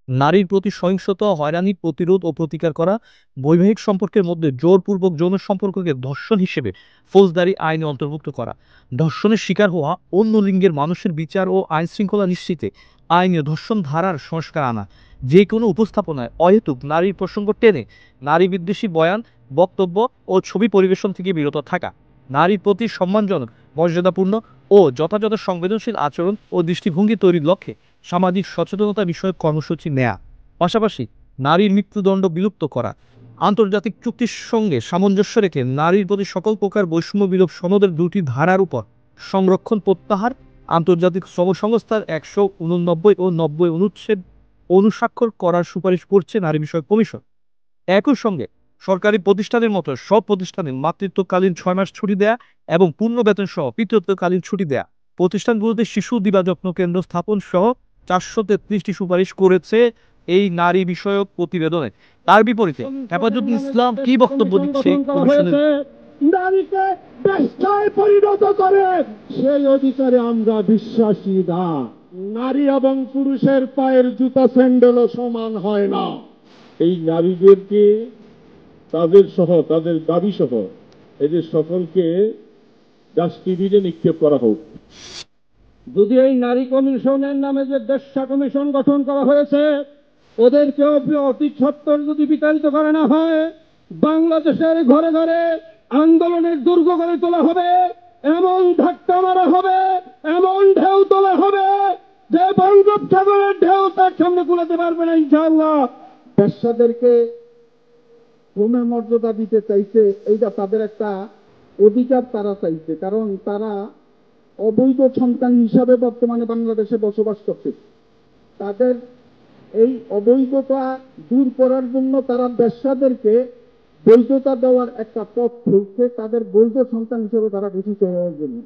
নারীর প্রতি সহিংসতা, হয়রানি প্রতিরোধ ও প্রতিকার করা, বৈবাহিক সম্পর্কের মধ্যে জোরপূর্বক যৌন সম্পর্ককে ধর্ষণ হিসেবে ফৌজদারি আইনে অন্তর্ভুক্ত করা, ধর্ষণের শিকার হওয়া অন্য লিঙ্গের মানুষের বিচার ও আইন শৃঙ্খলা নিশ্চিতে আইনে ধর্ষণ ধারার সংস্কার আনা, যে কোনো উপস্থাপনায় অহেতুক নারীর প্রসঙ্গ টেনে নারী বিদ্বেষী বয়ান, বক্তব্য ও ছবি পরিবেশন থেকে বিরত থাকা, নারীর প্রতি সম্মানজনক, মর্যাদাপূর্ণ ও যথাযথ সংবেদনশীল আচরণ ও দৃষ্টিভঙ্গি তৈরির লক্ষ্যে সামাজিক সচেতনতা বিষয়ক কর্মসূচি নেয়া। পাশাপাশি নারীর মৃত্যুদণ্ড বিলুপ্ত করা, আন্তর্জাতিক চুক্তির সঙ্গে সামঞ্জস্য রেখে নারীর প্রতি সকল প্রকার বৈষম্য বিলোপ সনদের দুটি ধারার উপর সংরক্ষণ প্রত্যাহার, আন্তর্জাতিক শ্রম সংস্থার 189 ও 90 অনুচ্ছেদ অনুস্বাক্ষর করার সুপারিশ করছে নারী বিষয়ক কমিশন। একই সঙ্গে সরকারি প্রতিষ্ঠানের মতো সব প্রতিষ্ঠানে মাতৃত্বকালীন 6 মাস ছুটি দেয়া এবং পূর্ণ বেতন সহ পিতৃত্বকালীন ছুটি দেয়া, প্রতিষ্ঠানগুলোতে শিশু দিবাযত্ন কেন্দ্র স্থাপন সহ 433টি সুপারিশ করেছে এই নারী বিষয়ক প্রতিবেদনে। তার বিপরীতে হেফাজতুল ইসলাম কি বক্তব্য দিচ্ছে কমিশনের? নারীকে বেশ্যায় পরিণত করে সেই অধিকারে আমরা বিশ্বাসী না। নারী এবং পুরুষের পায়ের জুতা স্যান্ডেলও সমান হয় না। এই নারীদেরকে তাদের দাবি সহ এদের সকলকে ডাস্টবিনে নিক্ষেপ করা হোক। যদি এই নারী কমিশনের নামে যে বেশ্যা কমিশন গঠন করা হয়েছে ওদেরকেও অতি সত্বর যদি বিতাড়িত করা না হয়, বাংলাদেশের ঘরে ঘরে আন্দোলনের দুর্গ গড়ে তোলা হবে, এমন ধাক্কা মারা হবে, এমন ঢেউ তোলা হবে যে বঙ্গোপসাগরের ঢেউ তার সামনে কুলাতে পারবে না ইনশাআল্লাহ। বেশ্যাদেরকে ক্রমে মর্যাদা দিতে চাইছে, এইটা তাদের একটা অধিকার তারা চাইছে, কারণ তারা অবৈধ সন্তান হিসাবে বর্তমানে বাংলাদেশে বসবাস করছে। তাদের এই অবৈধতা দূর করার জন্য তারা বেশ্যাদেরকে বৈধতা দেওয়ার একটা পথ খুলছে, তাদের বৈধ সন্তান হিসেবে তারা ঘোষিত হওয়ার জন্য।